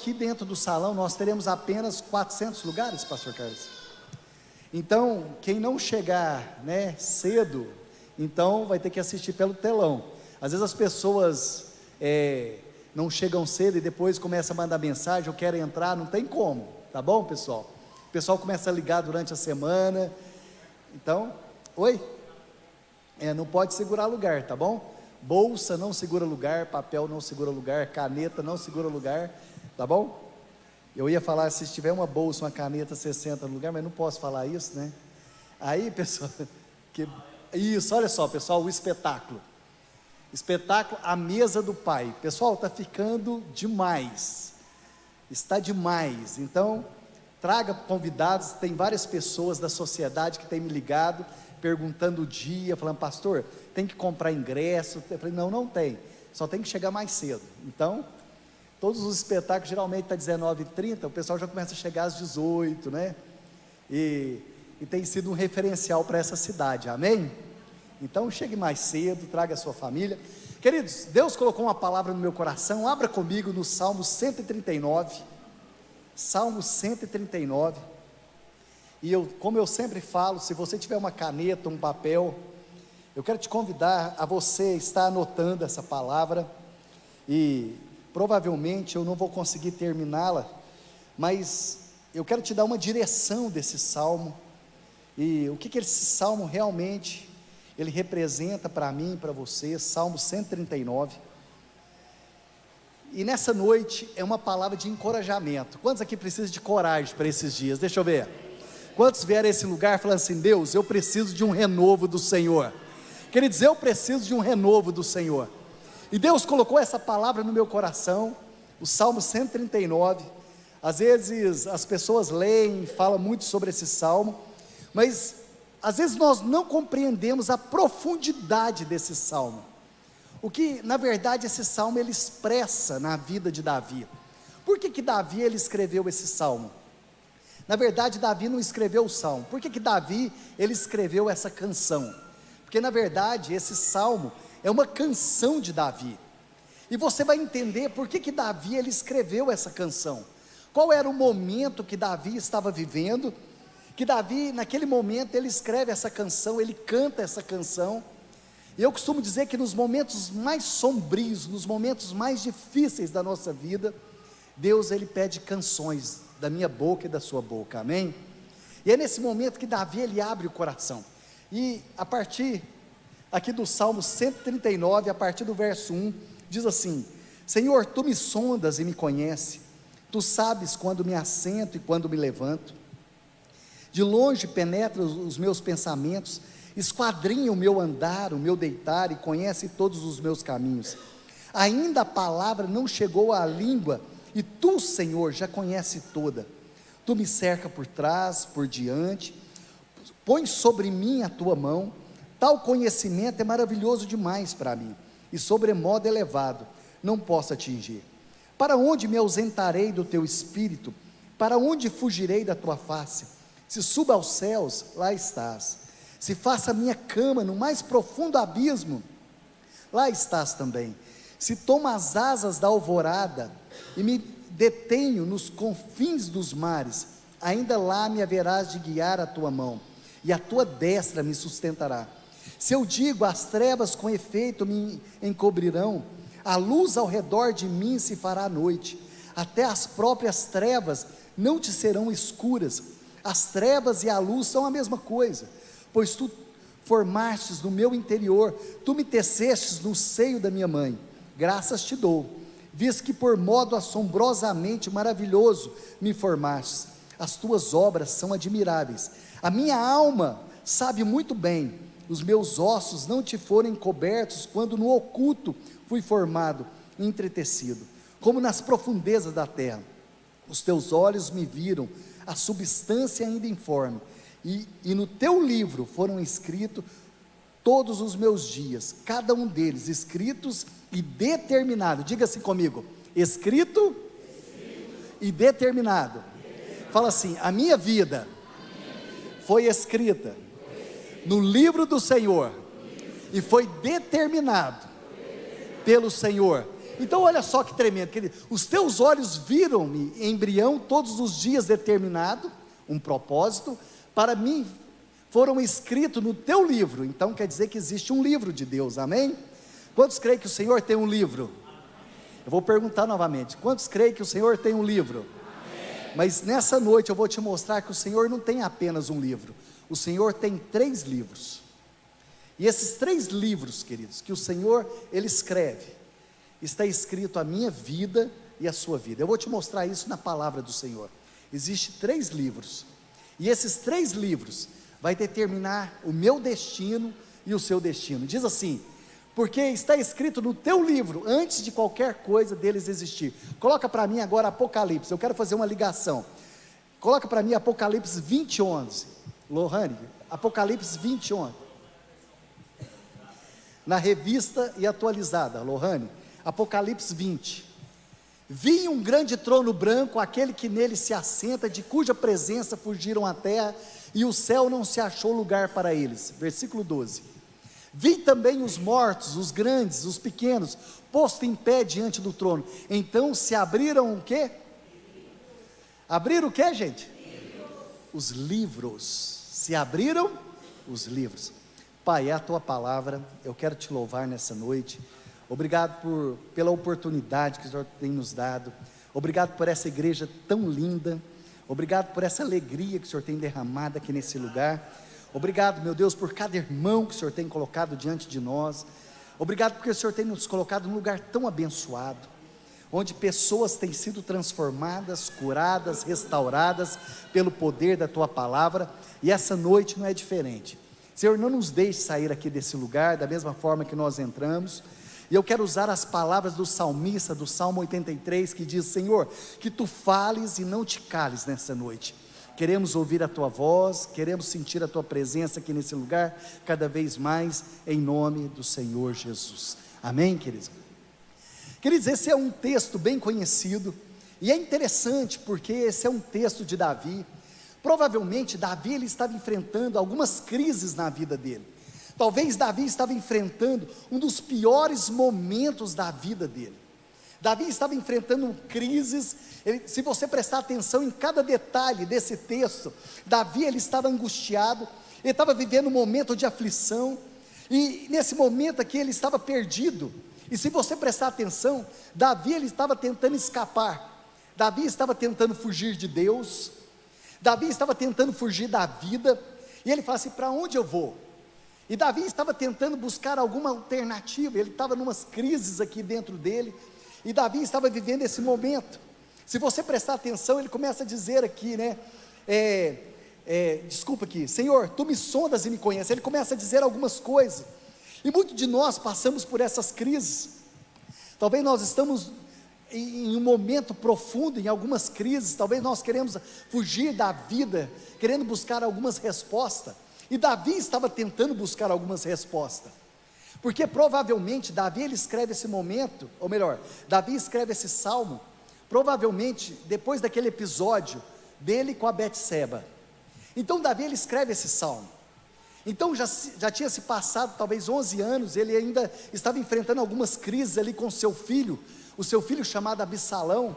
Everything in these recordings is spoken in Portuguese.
aqui dentro do salão nós teremos apenas 400 lugares, pastor Carlos. Então, quem não chegar, né, cedo, então vai ter que assistir pelo telão. Às vezes as pessoas não chegam cedo e depois começam a mandar mensagem, ou querem entrar, não tem como, tá bom, pessoal? O pessoal começa a ligar durante a semana, então, oi? Não pode segurar lugar, tá bom? Bolsa não segura lugar, papel não segura lugar, caneta não segura lugar, tá bom? Eu ia falar, se tiver uma bolsa, uma caneta, 60 no lugar, mas não posso falar isso, né? Aí, pessoal, isso, olha só, pessoal, o espetáculo, A Mesa do Pai, pessoal, está ficando demais, está demais. Então, traga convidados, tem várias pessoas da sociedade que têm me ligado, perguntando o dia, falando, pastor, tem que comprar ingresso? Eu falei, não tem, só tem que chegar mais cedo. Então, todos os espetáculos geralmente está 19h30, o pessoal já começa a chegar às 18, né? E tem sido um referencial para essa cidade, amém? Então chegue mais cedo, traga a sua família. Queridos, Deus colocou uma palavra no meu coração, abra comigo no Salmo 139, Salmo 139, e como eu sempre falo, se você tiver uma caneta, um papel, eu quero te convidar a você estar anotando essa palavra, e provavelmente eu não vou conseguir terminá-la, mas eu quero te dar uma direção desse salmo, e o que esse salmo realmente, ele representa para mim e para você, Salmo 139, e nessa noite é uma palavra de encorajamento. Quantos aqui precisam de coragem para esses dias? Deixa eu ver, quantos vieram a esse lugar falando assim, Deus, eu preciso de um renovo do Senhor? Queridos, eu preciso de um renovo do Senhor, e Deus colocou essa palavra no meu coração, o Salmo 139, às vezes as pessoas leem, falam muito sobre esse Salmo, mas às vezes nós não compreendemos a profundidade desse Salmo, o que na verdade esse Salmo ele expressa na vida de Davi. Por que Davi ele escreveu esse Salmo? Na verdade Davi não escreveu o Salmo. Por que Davi ele escreveu essa canção? Porque na verdade esse Salmo é uma canção de Davi, e você vai entender por que Davi ele escreveu essa canção, qual era o momento que Davi estava vivendo, que Davi naquele momento ele escreve essa canção, ele canta essa canção. E eu costumo dizer que nos momentos mais sombrios, nos momentos mais difíceis da nossa vida, Deus ele pede canções da minha boca e da sua boca, amém? E é nesse momento que Davi ele abre o coração, e a partir aqui do Salmo 139, a partir do verso 1, diz assim, Senhor, Tu me sondas e me conheces, Tu sabes quando me assento e quando me levanto, de longe penetra os meus pensamentos, esquadrinha o meu andar, o meu deitar, e conhece todos os meus caminhos, ainda a palavra não chegou à língua, e Tu, Senhor, já conhece toda, Tu me cerca por trás, por diante, põe sobre mim a Tua mão, tal conhecimento é maravilhoso demais para mim, e sobremodo elevado, não posso atingir. Para onde me ausentarei do Teu Espírito? Para onde fugirei da Tua face? Se suba aos céus, lá estás. Se faça a minha cama no mais profundo abismo, lá estás também. Se tomo as asas da alvorada, e me detenho nos confins dos mares, ainda lá me haverás de guiar a Tua mão, e a Tua destra me sustentará. Se eu digo, as trevas com efeito me encobrirão, a luz ao redor de mim se fará noite, até as próprias trevas não te serão escuras. As trevas e a luz são a mesma coisa, pois Tu formastes no meu interior, Tu me tecestes no seio da minha mãe. Graças te dou, visto que por modo assombrosamente maravilhoso me formastes. As Tuas obras são admiráveis. A minha alma sabe muito bem, os meus ossos não te foram cobertos, quando no oculto fui formado e entretecido, como nas profundezas da terra. Os Teus olhos me viram, a substância ainda informe, e no Teu livro foram escritos todos os meus dias, cada um deles escritos e determinado. Diga assim comigo, escrito e determinado. Fala assim, a minha vida foi escrita no livro do Senhor, e foi determinado pelo Senhor. Então olha só que tremendo, querido. Os teus olhos viram-me, embrião, todos os dias determinado, um propósito, para mim foram escritos no teu livro. Então quer dizer que existe um livro de Deus, amém? Quantos creem que o Senhor tem um livro? Eu vou perguntar novamente, quantos creem que o Senhor tem um livro? Amém. Mas nessa noite eu vou te mostrar que o Senhor não tem apenas um livro, o Senhor tem 3 livros, e esses 3 livros, queridos, que o Senhor, Ele escreve, está escrito a minha vida e a sua vida. Eu vou te mostrar isso na palavra do Senhor. Existem 3 livros, e esses 3 livros vai determinar o meu destino e o seu destino. Diz assim: porque está escrito no teu livro, antes de qualquer coisa deles existir. Coloca para mim agora Apocalipse, eu quero fazer uma ligação. Coloca para mim Apocalipse 20:11. Lohane, Apocalipse 20:11. Na revista e atualizada, Lohane, Apocalipse 20. Vi um grande trono branco, aquele que nele se assenta, de cuja presença fugiram a terra, e o céu não se achou lugar para eles. Versículo 12. Vi também os mortos, os grandes, os pequenos, postos em pé diante do trono. Então se abriram o quê? Abriram o quê, gente? Os livros. Se abriram os livros. Pai, é a tua palavra, eu quero te louvar nessa noite. Obrigado pela oportunidade que o Senhor tem nos dado. Obrigado por essa igreja tão linda. Obrigado por essa alegria que o Senhor tem derramado aqui nesse lugar. Obrigado, meu Deus, por cada irmão que o Senhor tem colocado diante de nós. Obrigado porque o Senhor tem nos colocado num lugar tão abençoado, onde pessoas têm sido transformadas, curadas, restauradas pelo poder da tua palavra. E essa noite não é diferente. Senhor, não nos deixe sair aqui desse lugar da mesma forma que nós entramos. E eu quero usar as palavras do salmista, do Salmo 83, que diz: Senhor, que tu fales e não te cales nessa noite. Queremos ouvir a tua voz, queremos sentir a tua presença aqui nesse lugar, cada vez mais, em nome do Senhor Jesus. Amém, queridos? Queridos, esse é um texto bem conhecido, e é interessante porque esse é um texto de Davi. Provavelmente Davi ele estava enfrentando algumas crises na vida dele. Talvez Davi estava enfrentando um dos piores momentos da vida dele. Davi estava enfrentando crises. Se você prestar atenção em cada detalhe desse texto, Davi ele estava angustiado, ele estava vivendo um momento de aflição, e nesse momento aqui ele estava perdido. E se você prestar atenção, Davi ele estava tentando escapar, Davi estava tentando fugir de Deus, Davi estava tentando fugir da vida, e ele fala assim: para onde eu vou? E Davi estava tentando buscar alguma alternativa, ele estava em umas crises aqui dentro dele, e Davi estava vivendo esse momento. Se você prestar atenção, ele começa a dizer aqui, né, desculpa aqui, Senhor, tu me sondas e me conheces. Ele começa a dizer algumas coisas, e muitos de nós passamos por essas crises. Talvez nós estamos em um momento profundo, em algumas crises, talvez nós queremos fugir da vida, querendo buscar algumas respostas, e Davi estava tentando buscar algumas respostas, porque provavelmente Davi ele escreve esse momento, ou melhor, Davi escreve esse salmo, provavelmente depois daquele episódio dele com a Betseba. Então Davi ele escreve esse salmo, então já tinha se passado talvez 11 anos, ele ainda estava enfrentando algumas crises ali com seu filho, o seu filho chamado Absalão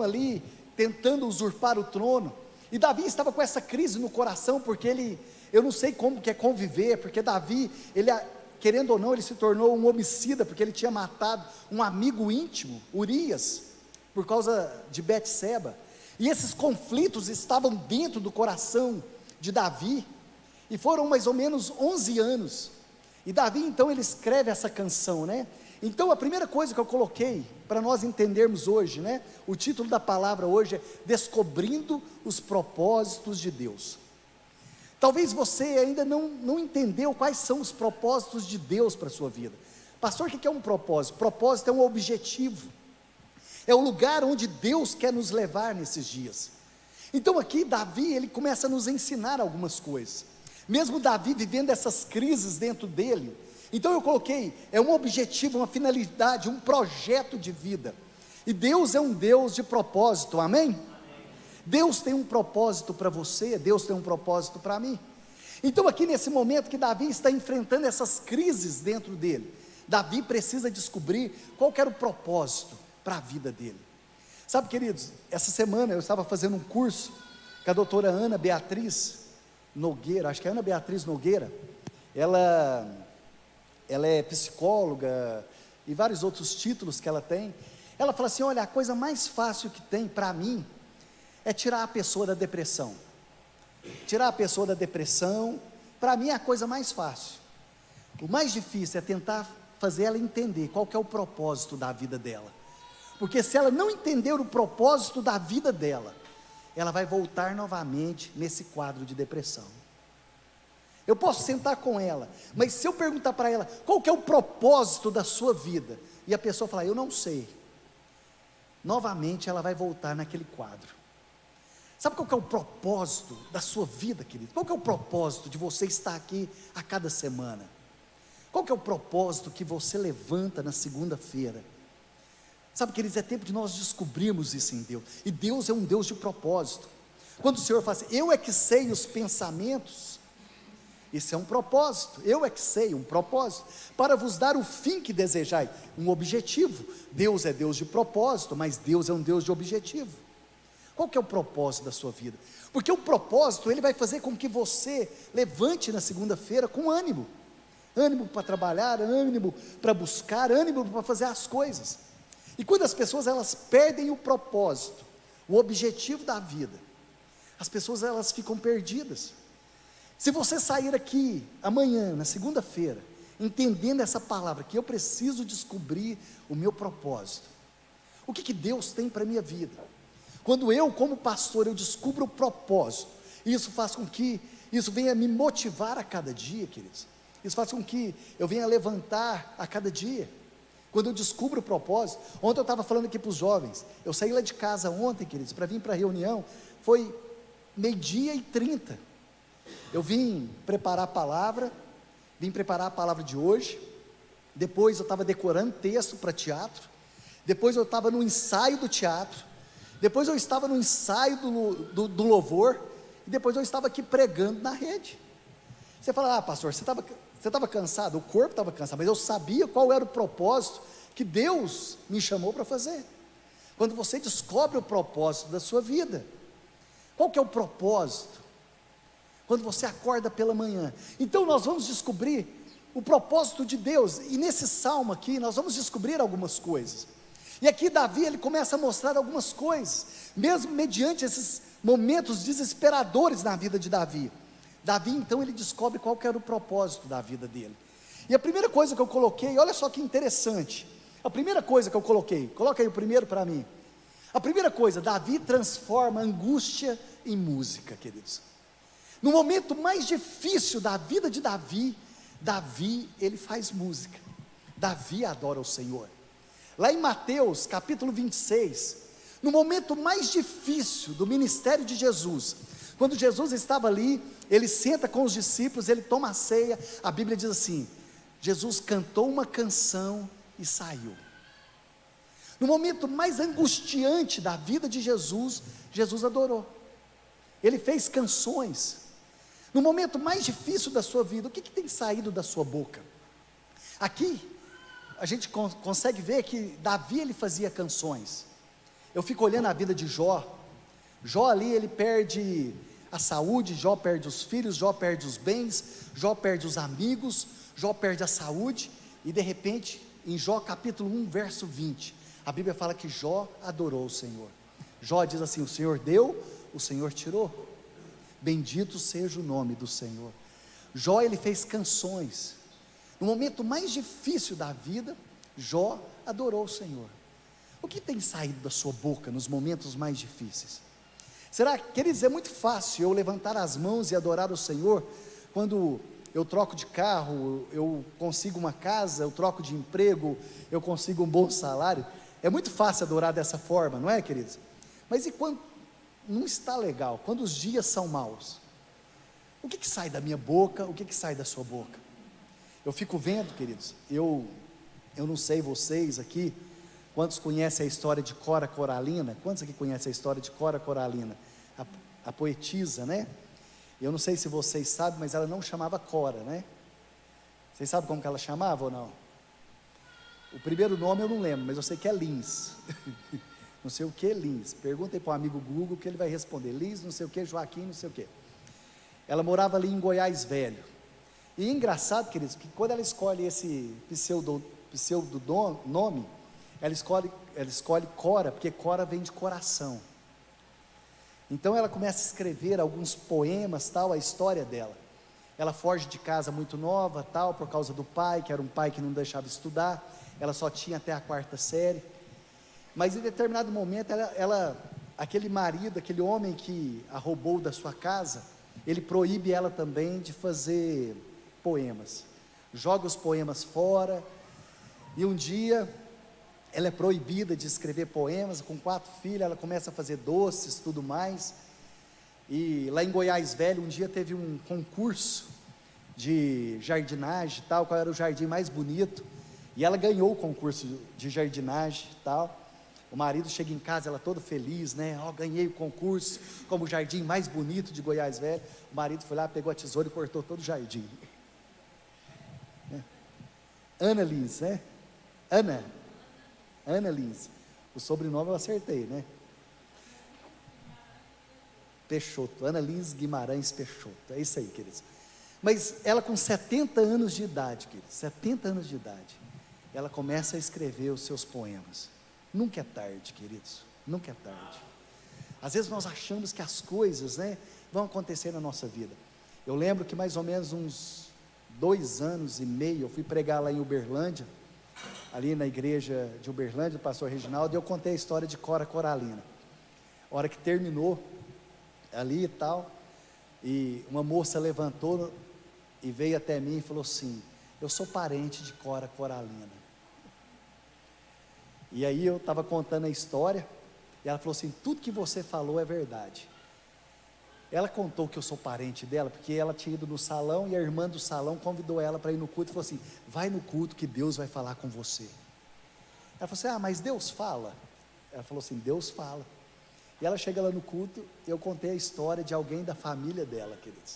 ali tentando usurpar o trono, e Davi estava com essa crise no coração, porque eu não sei como que é conviver, porque Davi, querendo ou não, ele se tornou um homicida, porque ele tinha matado um amigo íntimo, Urias, por causa de Betseba, e esses conflitos estavam dentro do coração de Davi, e foram mais ou menos 11 anos, e Davi então ele escreve essa canção, né? Então a primeira coisa que eu coloquei, para nós entendermos hoje, né? O título da palavra hoje é Descobrindo os Propósitos de Deus. Talvez você ainda não entendeu quais são os propósitos de Deus para a sua vida. Pastor, o que é um propósito? Propósito é um objetivo, é o lugar onde Deus quer nos levar nesses dias. Então aqui Davi, ele começa a nos ensinar algumas coisas, mesmo Davi vivendo essas crises dentro dele. Então eu coloquei, é um objetivo, uma finalidade, um projeto de vida, e Deus é um Deus de propósito, amém? Deus tem um propósito para você, Deus tem um propósito para mim. Então aqui nesse momento que Davi está enfrentando essas crises dentro dele, Davi precisa descobrir qual que era o propósito para a vida dele. Sabe, queridos, essa semana eu estava fazendo um curso com a doutora Ana Beatriz Nogueira, acho que é Ana Beatriz Nogueira. Ela é psicóloga e vários outros títulos que ela tem. Ela fala assim: olha, a coisa mais fácil que tem para mim é tirar a pessoa da depressão. Tirar a pessoa da depressão, para mim é a coisa mais fácil. O mais difícil é tentar fazer ela entender qual que é o propósito da vida dela. Porque se ela não entender o propósito da vida dela, ela vai voltar novamente nesse quadro de depressão. Eu posso sentar com ela, mas se eu perguntar para ela, qual que é o propósito da sua vida? E a pessoa falar, eu não sei. Novamente ela vai voltar naquele quadro. Sabe qual que é o propósito da sua vida, querido? Qual que é o propósito de você estar aqui a cada semana? Qual que é o propósito que você levanta na segunda-feira? Sabe, queridos, é tempo de nós descobrirmos isso em Deus. E Deus é um Deus de propósito. Quando o Senhor fala assim, eu é que sei os pensamentos, isso é um propósito. Eu é que sei, um propósito, para vos dar o fim que desejai, um objetivo. Deus é Deus de propósito, mas Deus é um Deus de objetivo. Qual que é o propósito da sua vida? Porque o propósito, ele vai fazer com que você levante na segunda-feira com ânimo. Ânimo para trabalhar, ânimo para buscar, ânimo para fazer as coisas. E quando as pessoas elas perdem o propósito, o objetivo da vida, as pessoas elas ficam perdidas. Se você sair aqui amanhã, na segunda-feira, entendendo essa palavra, que eu preciso descobrir o meu propósito, o que Deus tem para a minha vida? Quando eu, como pastor, eu descubro o propósito, isso faz com que, isso venha me motivar a cada dia, queridos. Isso faz com que eu venha levantar a cada dia. Quando eu descubro o propósito, ontem eu estava falando aqui para os jovens, eu saí lá de casa ontem, queridos, para vir para a reunião, foi 12:30, eu vim preparar a palavra de hoje, depois eu estava decorando texto para teatro, depois eu estava no ensaio do teatro, depois eu estava no ensaio do louvor, e depois eu estava aqui pregando na rede. Você fala, pastor, você estava cansado? O corpo estava cansado, mas eu sabia qual era o propósito que Deus me chamou para fazer. Quando você descobre o propósito da sua vida, qual que é o propósito? Quando você acorda pela manhã, então nós vamos descobrir o propósito de Deus, e nesse salmo aqui, nós vamos descobrir algumas coisas, e aqui Davi, ele começa a mostrar algumas coisas, mesmo mediante esses momentos desesperadores na vida de Davi, então ele descobre qual que era o propósito da vida dele, e a primeira coisa que eu coloquei, olha só que interessante, a primeira coisa que eu coloquei, coloca aí o primeiro para mim, a primeira coisa, Davi transforma a angústia em música, queridos, no momento mais difícil da vida de Davi, ele faz música, Davi adora o Senhor, lá em Mateus capítulo 26, no momento mais difícil do ministério de Jesus, quando Jesus estava ali, ele senta com os discípulos, ele toma a ceia, a Bíblia diz assim, Jesus cantou uma canção e saiu, no momento mais angustiante da vida de Jesus, Jesus adorou, ele fez canções, no momento mais difícil da sua vida, o que tem saído da sua boca? Aqui, a gente consegue ver que Davi, ele fazia canções, eu fico olhando a vida de Jó ali, ele perde a saúde, Jó perde os filhos, Jó perde os bens, Jó perde os amigos, Jó perde a saúde, e de repente, em Jó capítulo 1, verso 20, a Bíblia fala que Jó adorou o Senhor, Jó diz assim, o Senhor deu, o Senhor tirou, bendito seja o nome do Senhor. Jó, ele fez canções, no momento mais difícil da vida, Jó adorou o Senhor. O que tem saído da sua boca nos momentos mais difíceis? Será, queridos, é muito fácil eu levantar as mãos e adorar o Senhor, quando eu troco de carro, eu consigo uma casa, eu troco de emprego, eu consigo um bom salário, é muito fácil adorar dessa forma, não é, queridos? Mas e quando não está legal, quando os dias são maus, o que sai da minha boca, o que sai da sua boca? Eu fico vendo, queridos, eu não sei vocês aqui, quantos conhecem a história de Cora Coralina? Quantos aqui conhecem a história de Cora Coralina? A poetisa, né? Eu não sei se vocês sabem, mas ela não chamava Cora, né? Vocês sabem como que ela chamava ou não? O primeiro nome eu não lembro, mas eu sei que é Lins. Não sei o que Lins. Perguntem para o amigo Google que ele vai responder. Lins, não sei o que, Joaquim, não sei o que. Ela morava ali em Goiás Velho. E é engraçado, queridos, que quando ela escolhe esse nome, ela escolhe Cora, porque Cora vem de coração. Então ela começa a escrever alguns poemas, tal, a história dela. Ela foge de casa muito nova, tal, por causa do pai, que era um pai que não deixava estudar. Ela só tinha até a 4ª série. Mas em determinado momento, aquele marido, aquele homem que a roubou da sua casa, ele proíbe ela também de fazer poemas. Joga os poemas fora. E um dia, ela é proibida de escrever poemas. Com 4 filhos, ela começa a fazer doces, tudo mais. E lá em Goiás Velho, um dia teve um concurso de jardinagem e tal, qual era o jardim mais bonito, e ela ganhou o concurso de jardinagem e tal. O marido chega em casa, ela toda feliz, né? Ó, ganhei o concurso como o jardim mais bonito de Goiás Velho. O marido foi lá, pegou a tesoura e cortou todo o jardim. Ana Lins, né? Ana Lins. O sobrenome eu acertei, né? Peixoto, Ana Lins Guimarães Peixoto, é isso aí, queridos. Mas ela com 70 anos de idade, queridos, 70 anos de idade, ela começa a escrever os seus poemas. Nunca é tarde, queridos, nunca é tarde. Às vezes nós achamos que as coisas, né, vão acontecer na nossa vida. Eu lembro que mais ou menos uns 2 anos e meio, eu fui pregar lá em Uberlândia, ali na igreja de Uberlândia, do pastor Reginaldo, e eu contei a história de Cora Coralina. A hora que terminou ali e tal, e uma moça levantou e veio até mim e falou assim: eu sou parente de Cora Coralina. E aí eu estava contando a história, e ela falou assim: tudo que você falou é verdade. Ela contou que eu sou parente dela, porque ela tinha ido no salão, e a irmã do salão convidou ela para ir no culto, e falou assim: vai no culto que Deus vai falar com você. Ela falou assim: ah, mas Deus fala? Ela falou assim: Deus fala. E ela chega lá no culto, eu contei a história de alguém da família dela, queridos.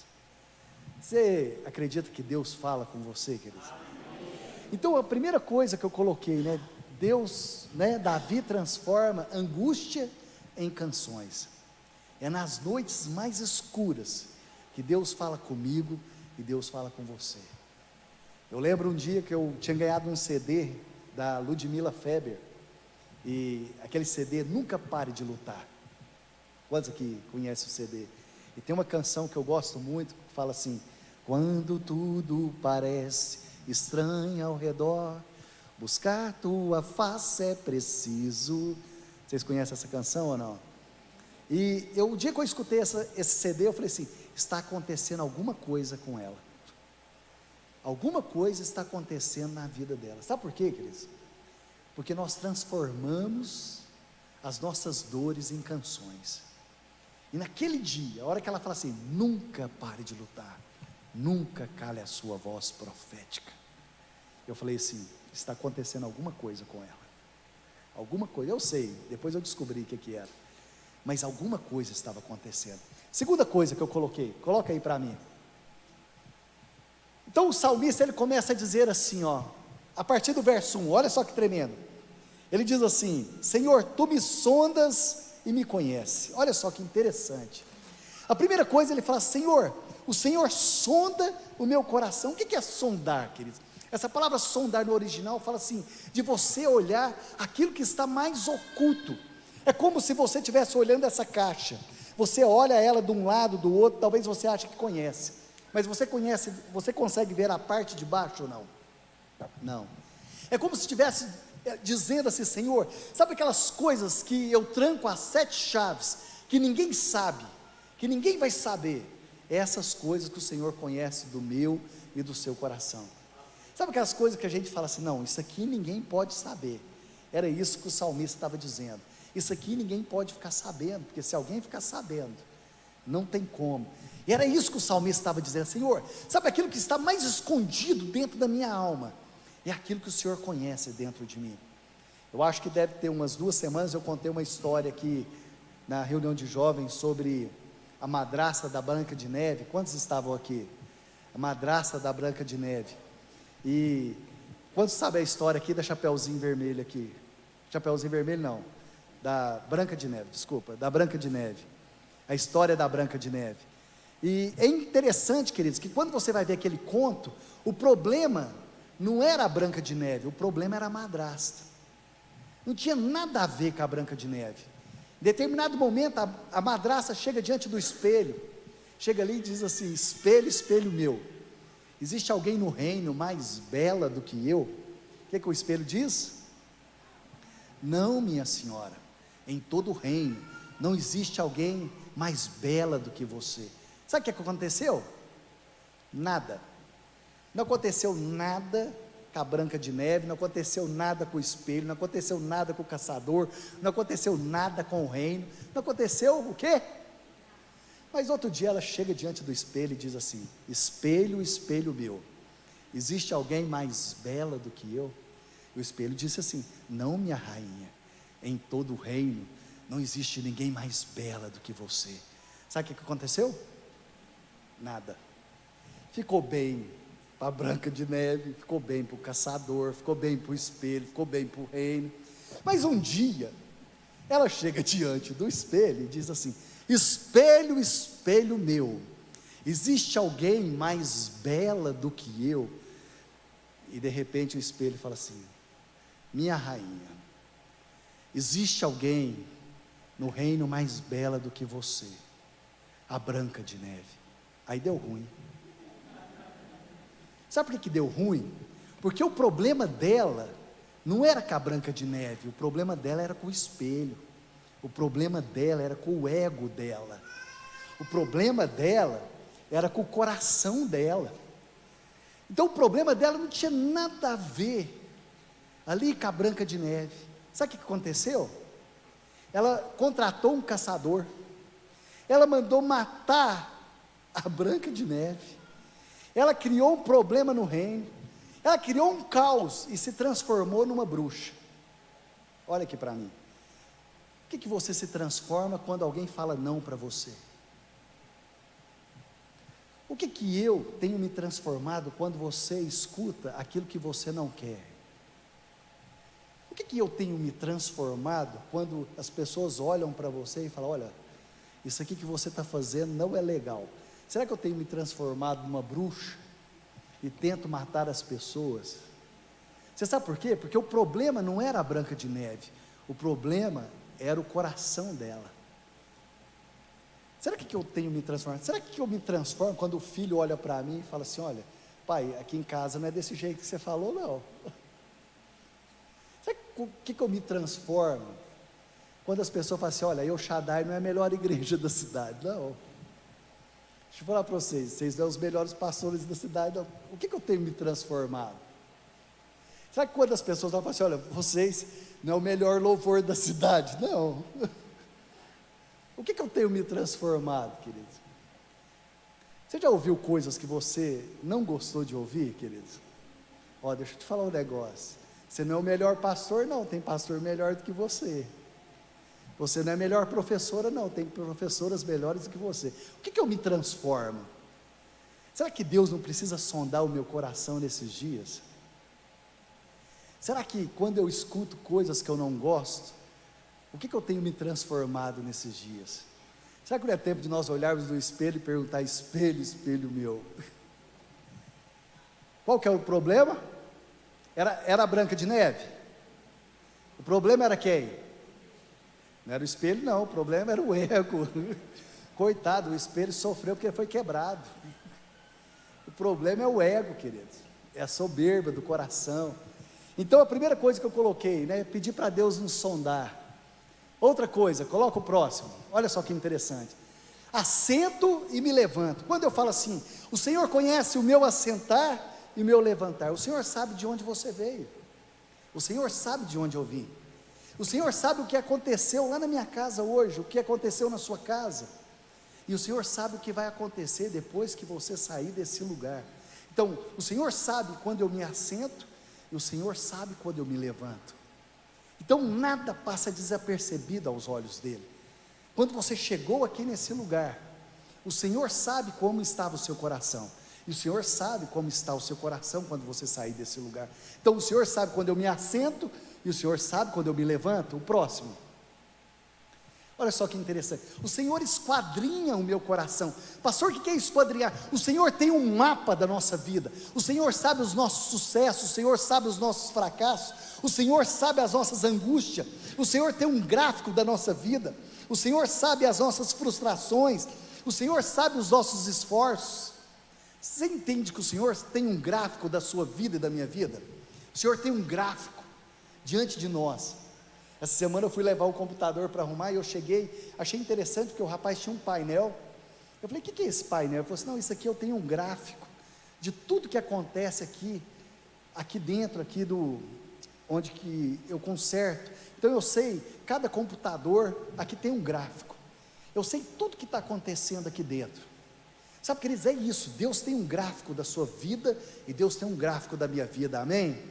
Você acredita que Deus fala com você, queridos? Então a primeira coisa que eu coloquei, né? Deus, né? Davi transforma angústia em canções. É nas noites mais escuras que Deus fala comigo e Deus fala com você. Eu lembro um dia que eu tinha ganhado um CD da Ludmila Feber, e aquele CD, Nunca Pare de Lutar. Quantos aqui conhecem o CD? E tem uma canção que eu gosto muito, que fala assim: quando tudo parece estranho ao redor, buscar tua face é preciso. Vocês conhecem essa canção ou não? E o dia que eu escutei esse CD, eu falei assim: está acontecendo alguma coisa com ela. Alguma coisa está acontecendo na vida dela. Sabe por quê, queridos? Porque nós transformamos as nossas dores em canções. E naquele dia, a hora que ela fala assim: nunca pare de lutar, nunca cale a sua voz profética, eu falei assim: está acontecendo alguma coisa com ela. Alguma coisa, eu sei, depois eu descobri o que era, mas alguma coisa estava acontecendo. Segunda coisa que eu coloquei, coloca aí para mim. Então o salmista, ele começa a dizer assim, ó, a partir do verso 1, olha só que tremendo. Ele diz assim: Senhor, tu me sondas e me conhece. Olha só que interessante. A primeira coisa, ele fala: Senhor, o Senhor sonda o meu coração. O que é sondar, queridos? Essa palavra sondar no original fala assim, de você olhar aquilo que está mais oculto. É como se você estivesse olhando essa caixa, você olha ela de um lado, do outro, talvez você ache que conhece, mas você consegue ver a parte de baixo ou não? Não. É como se estivesse dizendo assim: Senhor, sabe aquelas coisas que eu tranco as 7 chaves, que ninguém sabe, que ninguém vai saber? É essas coisas que o Senhor conhece do meu e do seu coração. Sabe aquelas coisas que a gente fala assim: não, isso aqui ninguém pode saber. Era isso que o salmista estava dizendo. Isso aqui ninguém pode ficar sabendo, porque se alguém ficar sabendo, não tem como. E era isso que o salmista estava dizendo: Senhor, sabe aquilo que está mais escondido dentro da minha alma? É aquilo que o Senhor conhece dentro de mim. Eu acho que deve ter umas 2 semanas, eu contei uma história aqui na reunião de jovens sobre a madrasta da Branca de Neve. Quantos estavam aqui? A madrasta da Branca de Neve. E Quantos sabem a história aqui da Chapeuzinho Vermelho aqui? Chapeuzinho Vermelho não, da Branca de Neve, desculpa, da Branca de Neve. A história da Branca de Neve. E é interessante, queridos, que quando você vai ver aquele conto, o problema não era a Branca de Neve, o problema era a madrasta. Não tinha nada a ver com a Branca de Neve. Em determinado momento, a madrasta chega diante do espelho, chega ali e diz assim: espelho, espelho meu, existe alguém no reino mais bela do que eu? O que o espelho diz? Não, minha senhora, em todo o reino não existe alguém mais bela do que você. Sabe o que aconteceu? Nada. Não aconteceu nada com a Branca de Neve, não aconteceu nada com o espelho, não aconteceu nada com o caçador, não aconteceu nada com o reino, não aconteceu o quê? Mas outro dia ela chega diante do espelho e diz assim: espelho, espelho meu, existe alguém mais bela do que eu? E o espelho disse assim: não, minha rainha, em todo o reino não existe ninguém mais bela do que você. Sabe o que aconteceu? Nada. Ficou bem para a Branca de Neve, ficou bem para o caçador, ficou bem para o espelho, ficou bem para o reino. Mas um dia ela chega diante do espelho e diz assim: espelho, espelho meu, existe alguém mais bela do que eu? E de repente o espelho fala assim: minha rainha, existe alguém no reino mais bela do que você, a Branca de Neve. Aí deu ruim. Sabe por que deu ruim? Porque o problema dela não era com a Branca de Neve, o problema dela era com o espelho, o problema dela era com o ego dela, o problema dela era com o coração dela. Então o problema dela não tinha nada a ver ali com a Branca de Neve. Sabe o que aconteceu? Ela contratou um caçador, ela mandou matar a Branca de Neve, ela criou um problema no reino, ela criou um caos e se transformou numa bruxa. Olha aqui para mim, o que você se transforma quando alguém fala não para você? O que eu tenho me transformado quando você escuta aquilo que você não quer? O que eu tenho me transformado quando as pessoas olham para você e falam: olha, isso aqui que você está fazendo não é legal? Será que eu tenho me transformado numa bruxa e tento matar as pessoas? Você sabe por quê? Porque o problema não era a Branca de Neve, o problema era o coração dela. Será que eu tenho me transformado? Será que eu me transformo quando o filho olha para mim e fala assim: olha, pai, aqui em casa não é desse jeito que você falou, não? Sabe o que eu me transformo quando as pessoas falam assim: olha, El Shaddai não é a melhor igreja da cidade? Não. Deixa eu falar para vocês não são os melhores pastores da cidade, não. O que eu tenho me transformado? Sabe que quando as pessoas falam assim: olha, vocês não é o melhor louvor da cidade? Não. O que eu tenho me transformado, queridos? Você já ouviu coisas que você não gostou de ouvir, queridos? Ó, deixa eu te falar um negócio. Você não é o melhor pastor, não, tem pastor melhor do que você. Você não é a melhor professora, não, tem professoras melhores do que você. O que eu me transformo? Será que Deus não precisa sondar o meu coração nesses dias? Será que quando eu escuto coisas que eu não gosto, o que eu tenho me transformado nesses dias? Será que não é tempo de nós olharmos no espelho e perguntar: espelho, espelho meu? Qual que é o problema? Era a Branca de Neve? O problema era quem? Não era o espelho, não, o problema era o ego. Coitado, o espelho sofreu porque foi quebrado. O problema é o ego, queridos, é a soberba do coração. Então a primeira coisa que eu coloquei, né, pedir para Deus nos sondar. Outra coisa, coloca o próximo, olha só que interessante: assento e me levanto. Quando eu falo assim: o Senhor conhece o meu assentar e o meu levantar, o Senhor sabe de onde você veio, o Senhor sabe de onde eu vim, o Senhor sabe o que aconteceu lá na minha casa hoje, o que aconteceu na sua casa, e o Senhor sabe o que vai acontecer depois que você sair desse lugar. Então, o Senhor sabe quando eu me assento, e o Senhor sabe quando eu me levanto. Então, nada passa desapercebido aos olhos dele. Quando você chegou aqui nesse lugar, o Senhor sabe como estava o seu coração. E o Senhor sabe como está o seu coração quando você sair desse lugar. Então o Senhor sabe quando eu me assento, e o Senhor sabe quando eu me levanto. O próximo. Olha só que interessante, o Senhor esquadrinha o meu coração. Pastor, o que é esquadrinhar? O Senhor tem um mapa da nossa vida, o Senhor sabe os nossos sucessos, o Senhor sabe os nossos fracassos, o Senhor sabe as nossas angústias, o Senhor tem um gráfico da nossa vida, o Senhor sabe as nossas frustrações, o Senhor sabe os nossos esforços. Você entende que o Senhor tem um gráfico da sua vida e da minha vida? O Senhor tem um gráfico diante de nós. Essa semana eu fui levar o computador para arrumar, e eu cheguei, achei interessante, porque o rapaz tinha um painel. Eu falei, o que é esse painel? Ele falou assim, não, isso aqui eu tenho um gráfico de tudo que acontece aqui dentro, onde que eu conserto. Então eu sei, cada computador, aqui tem um gráfico, eu sei tudo que está acontecendo aqui dentro. Sabe, queridos, é isso, Deus tem um gráfico da sua vida, e Deus tem um gráfico da minha vida, amém?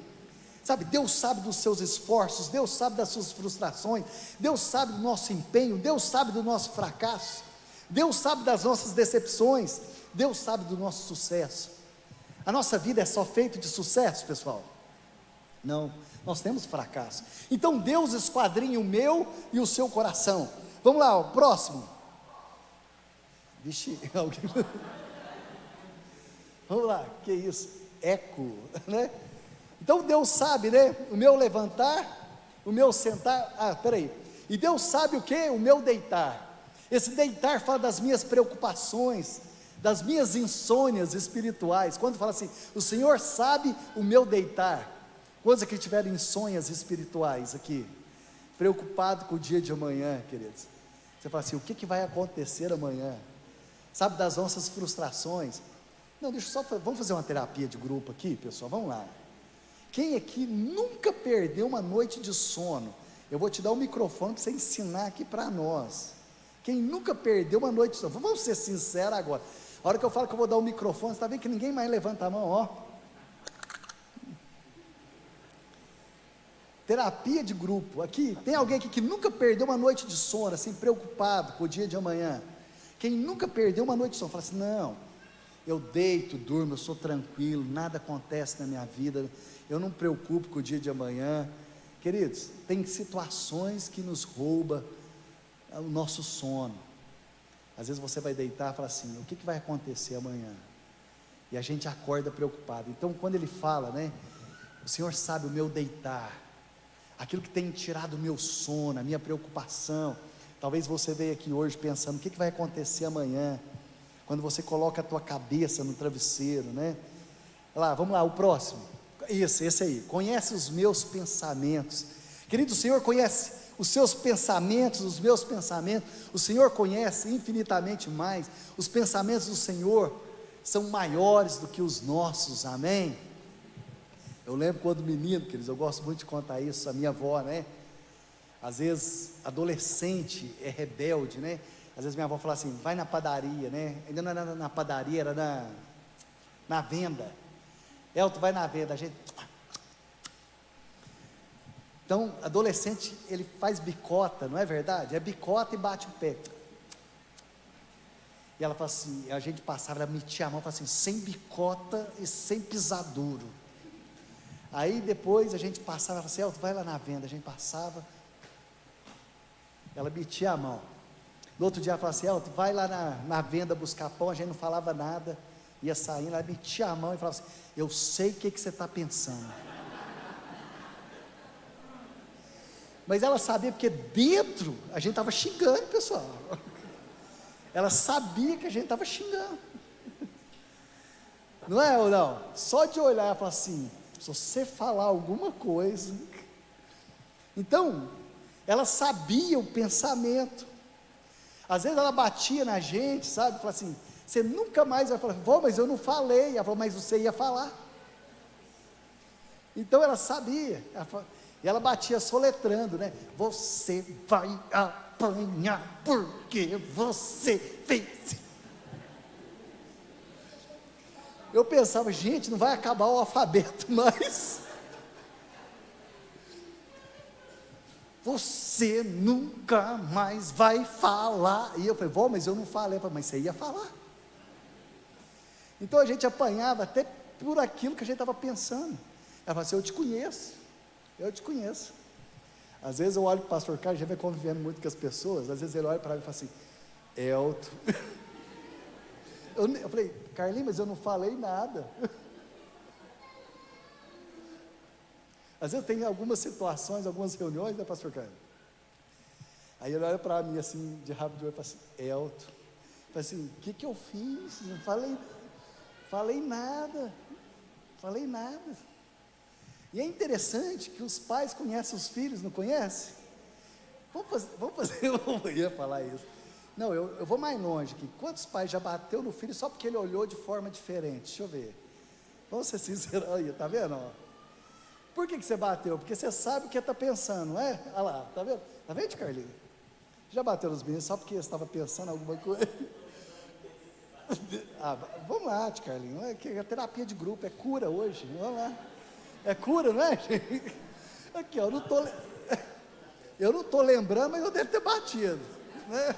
Sabe, Deus sabe dos seus esforços, Deus sabe das suas frustrações, Deus sabe do nosso empenho, Deus sabe do nosso fracasso, Deus sabe das nossas decepções, Deus sabe do nosso sucesso. A nossa vida é só feita de sucesso, pessoal? Não, nós temos fracasso. Então Deus esquadrinha o meu e o seu coração. Vamos lá, o próximo. Vixe, alguém... Vamos lá, que isso? Eco, né? Então Deus sabe, né? O meu levantar, o meu sentar. Peraí. E Deus sabe o que? O meu deitar. Esse deitar fala das minhas preocupações, das minhas insônias espirituais. Quando fala assim, o Senhor sabe o meu deitar. Quantos aqui tiveram insônias espirituais aqui? Preocupado com o dia de amanhã, queridos. Você fala assim, o que vai acontecer amanhã? Sabe, das nossas frustrações. Não, vamos fazer uma terapia de grupo aqui, pessoal, vamos lá. Quem aqui nunca perdeu uma noite de sono? Eu vou te dar o microfone para você ensinar aqui para nós. Quem nunca perdeu uma noite de sono? Vamos ser sinceros agora. A hora que eu falo que eu vou dar o microfone, você está vendo que ninguém mais levanta a mão, ó. Terapia de grupo. Aqui, tem alguém aqui que nunca perdeu uma noite de sono, assim, preocupado com o dia de amanhã? Quem nunca perdeu uma noite de sono, fala assim, não, eu deito, durmo, eu sou tranquilo, nada acontece na minha vida, eu não me preocupo com o dia de amanhã. Queridos, tem situações que nos roubam o nosso sono. Às vezes você vai deitar e fala assim, o que vai acontecer amanhã? E a gente acorda preocupado. Então quando ele fala, né, o Senhor sabe o meu deitar, aquilo que tem tirado o meu sono, a minha preocupação. Talvez você veio aqui hoje pensando, o que vai acontecer amanhã? Quando você coloca a tua cabeça no travesseiro, né? Vamos lá, o próximo. Esse aí, conhece os meus pensamentos. Querido, o Senhor conhece os seus pensamentos, os meus pensamentos. O Senhor conhece infinitamente mais. Os pensamentos do Senhor são maiores do que os nossos, amém? Eu lembro quando menino, queridos, eu gosto muito de contar isso, a minha avó, né? Às vezes, adolescente é rebelde, né? Às vezes minha avó fala assim, vai na padaria, né? Ainda não era na padaria, era na venda. Elton, vai na venda, a gente... Então, adolescente, ele faz bicota, não é verdade? É bicota e bate o pé. E ela fala assim, a gente passava, ela metia a mão, fala assim, sem bicota e sem pisar duro. Aí depois a gente passava, ela falava assim, Elton, vai lá na venda, a gente passava, ela metia a mão. No outro dia ela falava assim, Elton, vai lá na venda buscar pão, a gente não falava nada, ia saindo, ela metia a mão e falava assim, eu sei o que você está pensando. Mas ela sabia, porque dentro a gente estava xingando, pessoal. Ela sabia que a gente estava xingando. Não é ou não? Só de olhar, ela fala assim, se você falar alguma coisa. Então, ela sabia o pensamento. Às vezes ela batia na gente, sabe? Falava assim, você nunca mais vai falar, vó, mas eu não falei. Ela falou, mas você ia falar. Então ela sabia. E ela batia soletrando, né? Você vai apanhar porque você fez. Eu pensava, gente, não vai acabar o alfabeto mais. Você nunca mais vai falar. E eu falei, vó, mas eu não falei. Eu falei, mas você ia falar. Então a gente apanhava até por aquilo que a gente estava pensando. Ela falou assim: eu te conheço, eu te conheço. Às vezes eu olho para o pastor Carlos, já vai convivendo muito com as pessoas, às vezes ele olha para mim e fala assim: Elton. Eu falei: Carlinhos, mas eu não falei nada. Às vezes tem algumas situações, algumas reuniões, né, pastor Carlos? Aí ele olha para mim assim, de rabo de olho, e fala assim: Elton. Eu falei assim: o que eu fiz? Não falei nada. Falei nada. E é interessante que os pais conhecem os filhos, não conhecem? Vamos fazer, eu ia falar isso. Não, eu vou mais longe aqui. Quantos pais já bateu no filho só porque ele olhou de forma diferente? Deixa eu ver. Vamos ser sinceros aí, tá vendo? Ó? Por que você bateu? Porque você sabe o que está pensando, não é? Olha lá, tá vendo? Tá vendo, Carlinhos? Já bateu nos meninos só porque você estava pensando alguma coisa? Vamos lá, Carlinhos. A terapia de grupo é cura hoje. Vamos lá. É cura, não é, gente? Aqui, ó, eu não estou lembrando, mas eu devo ter batido, né?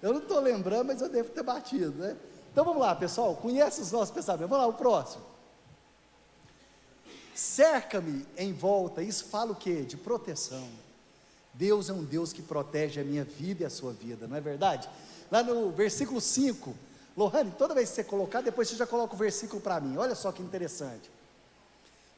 Eu não estou lembrando, mas eu devo ter batido, né? Então vamos lá, pessoal, conhece os nossos pensamentos. Vamos lá, o próximo. Cerca-me em volta. Isso fala o quê? De proteção. Deus é um Deus que protege a minha vida e a sua vida, não é verdade? Lá no versículo 5, Lohane, toda vez que você colocar, depois você já coloca o versículo para mim. Olha só que interessante.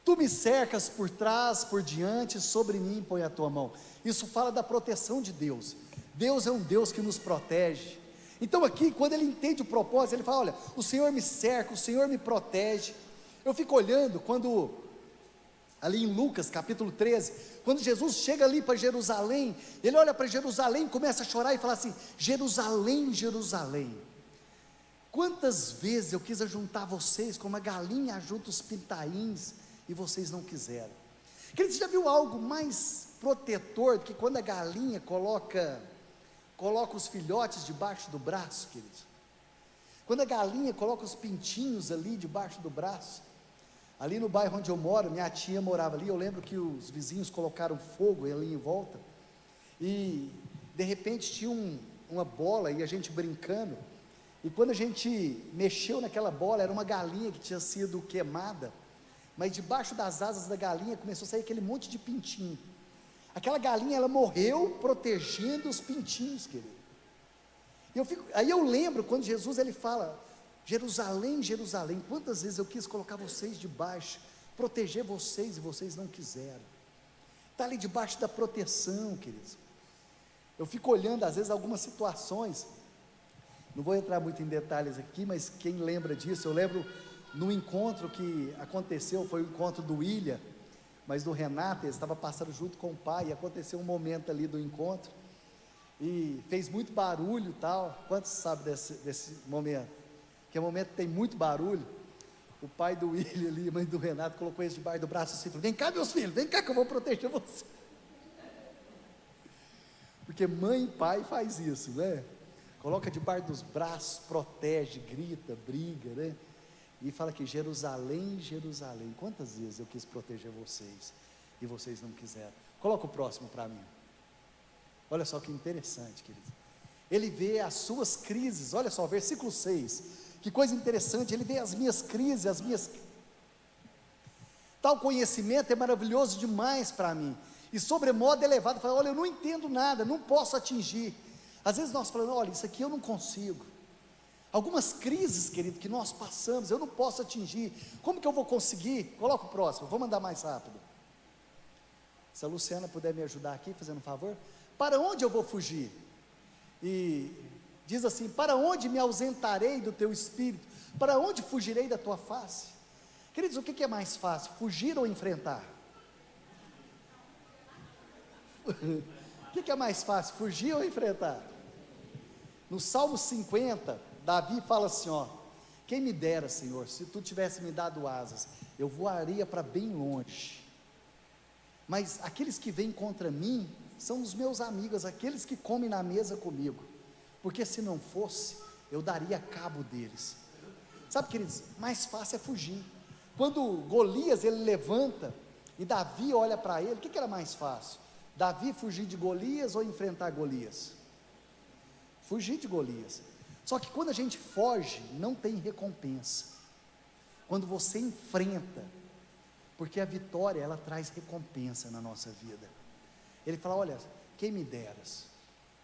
Tu me cercas por trás, por diante, sobre mim põe a tua mão. Isso fala da proteção de Deus. Deus é um Deus que nos protege. Então aqui, quando ele entende o propósito, ele fala: olha, o Senhor me cerca, o Senhor me protege. Eu fico olhando, quando, ali em Lucas capítulo 13, quando Jesus chega ali para Jerusalém, ele olha para Jerusalém, começa a chorar e fala assim: Jerusalém, Jerusalém, quantas vezes eu quis ajuntar vocês como a galinha ajunta os pintains, e vocês não quiseram. Queridos, você já viu algo mais protetor do que quando a galinha coloca os filhotes debaixo do braço, queridos? Quando a galinha coloca os pintinhos ali debaixo do braço. Ali no bairro onde eu moro, minha tia morava ali, eu lembro que os vizinhos colocaram fogo ali em volta, e de repente tinha uma bola, e a gente brincando, e quando a gente mexeu naquela bola, era uma galinha que tinha sido queimada, mas debaixo das asas da galinha começou a sair aquele monte de pintinho. Aquela galinha, ela morreu protegendo os pintinhos, querido. Aí eu lembro quando Jesus ele fala: Jerusalém, Jerusalém, quantas vezes eu quis colocar vocês debaixo, proteger vocês, e vocês não quiseram. Está ali debaixo da proteção, queridos. Eu fico olhando às vezes algumas situações, não vou entrar muito em detalhes aqui, mas quem lembra disso, eu lembro no encontro que aconteceu, foi o encontro do William, mas do Renato, ele estava passando junto com o pai, e aconteceu um momento ali do encontro, e fez muito barulho e tal. Quantos sabem desse momento? Que é um momento que tem muito barulho. O pai do William ali, a mãe do Renato, colocou eles debaixo do braço assim, falou: vem cá, meus filhos, vem cá que eu vou proteger você. Porque mãe e pai faz isso, né? Coloca debaixo dos braços, protege, grita, briga, né? E fala que Jerusalém, Jerusalém, quantas vezes eu quis proteger vocês, e vocês não quiseram. Coloca o próximo para mim. Olha só que interessante, querido. Ele vê as suas crises, olha só, versículo 6, que coisa interessante, ele vê as minhas crises, tal conhecimento é maravilhoso demais para mim, e sobremodo elevado. Fala: olha, eu não entendo nada, não posso atingir. Às vezes nós falamos: olha, isso aqui eu não consigo. Algumas crises, querido, que nós passamos, eu não posso atingir. Como que eu vou conseguir? Coloca o próximo, vou mandar mais rápido. Se a Luciana puder me ajudar aqui, fazendo um favor. Para onde eu vou fugir? E diz assim: para onde me ausentarei do teu espírito? Para onde fugirei da tua face? Queridos, o que é mais fácil, fugir ou enfrentar? O que é mais fácil, fugir ou enfrentar? No Salmo 50, Davi fala assim: ó, quem me dera, Senhor, se tu tivesse me dado asas, eu voaria para bem longe. Mas aqueles que vêm contra mim são os meus amigos, aqueles que comem na mesa comigo, porque se não fosse, eu daria cabo deles. Sabe, queridos, mais fácil é fugir. Quando Golias ele levanta e Davi olha para ele, o que era mais fácil? Davi fugir de Golias ou enfrentar Golias? Fugir de Golias. Só que quando a gente foge, não tem recompensa. quando você enfrenta, porque a vitória, ela traz recompensa na nossa vida. Ele fala: olha, quem me deras,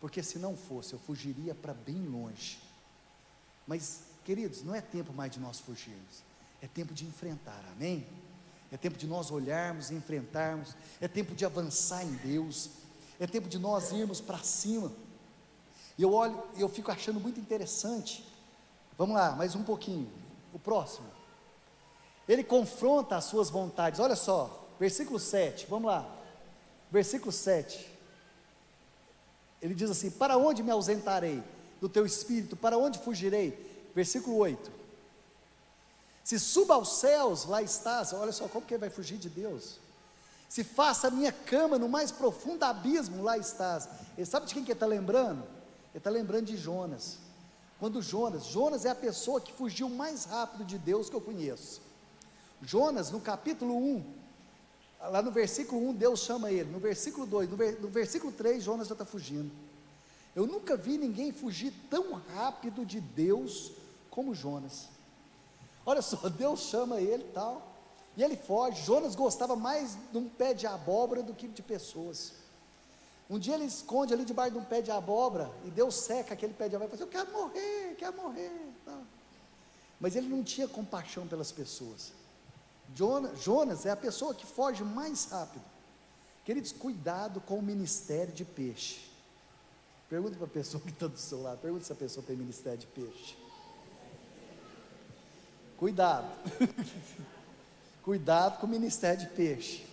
porque se não fosse, eu fugiria para bem longe. Mas, queridos, não é tempo mais de nós fugirmos, é tempo de enfrentar, amém? É tempo de nós olharmos e enfrentarmos, é tempo de avançar em Deus, é tempo de nós irmos para cima. E eu olho, eu fico achando muito interessante. Vamos lá, mais um pouquinho, o próximo. Ele confronta as suas vontades, olha só, versículo 7, vamos lá, versículo 7, ele diz assim: para onde me ausentarei do teu espírito, para onde fugirei? Versículo 8, se suba aos céus, lá estás. Olha só como que ele vai fugir de Deus. Se faça a minha cama no mais profundo abismo, lá estás. Ele sabe de quem que ele está lembrando? Ele está lembrando de Jonas. Quando Jonas é a pessoa que fugiu mais rápido de Deus que eu conheço. Jonas, no capítulo 1, lá no versículo 1, Deus chama ele. No versículo 2, no versículo 3, Jonas já está fugindo. Eu nunca vi ninguém fugir tão rápido de Deus como Jonas. Olha só, Deus chama ele e tal, e ele foge. Jonas gostava mais de um pé de abóbora do que de pessoas. Um dia ele esconde ali debaixo de um pé de abóbora, e Deus seca aquele pé de abóbora e fala assim: eu quero morrer, tal. Mas ele não tinha compaixão pelas pessoas. Jonas é a pessoa que foge mais rápido. Queridos, cuidado com o ministério de peixe. Pergunta para a pessoa que está do seu lado, pergunta se a pessoa tem ministério de peixe. Cuidado, cuidado com o ministério de peixe,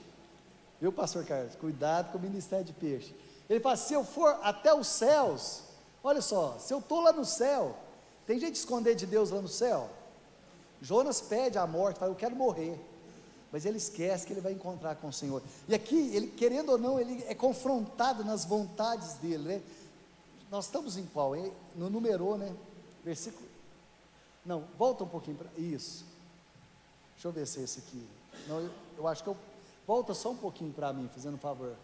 viu, pastor Carlos? Cuidado com o ministério de peixe. Ele fala: se eu for até os céus, olha só, se eu estou lá no céu, tem gente esconder de Deus lá no céu? Jonas pede a morte, fala: eu quero morrer, mas ele esquece que ele vai encontrar com o Senhor. E aqui, ele, querendo ou não, ele é confrontado nas vontades dele, né? Nós estamos em qual? No numerou, né? Versículo. Não, volta um pouquinho para isso. Deixa eu ver se é esse aqui. Não, eu acho que volta só um pouquinho para mim, fazendo um favor.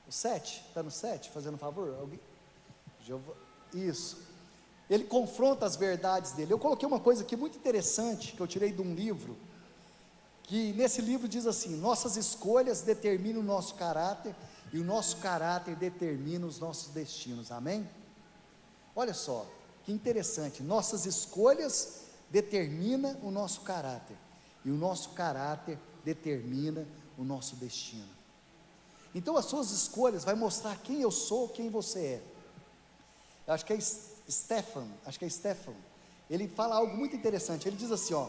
O 7, está no 7, fazendo um favor? Alguém? Isso. Ele confronta as verdades dele. Eu coloquei uma coisa aqui muito interessante, que eu tirei de um livro, que nesse livro diz assim: nossas escolhas determinam o nosso caráter, e o nosso caráter determina os nossos destinos, amém? Olha só, que interessante, nossas escolhas determinam o nosso caráter, e o nosso caráter determina o nosso destino. Então as suas escolhas vai mostrar quem eu sou, quem você é. Eu acho que é Stefan, ele fala algo muito interessante. Ele diz assim, ó: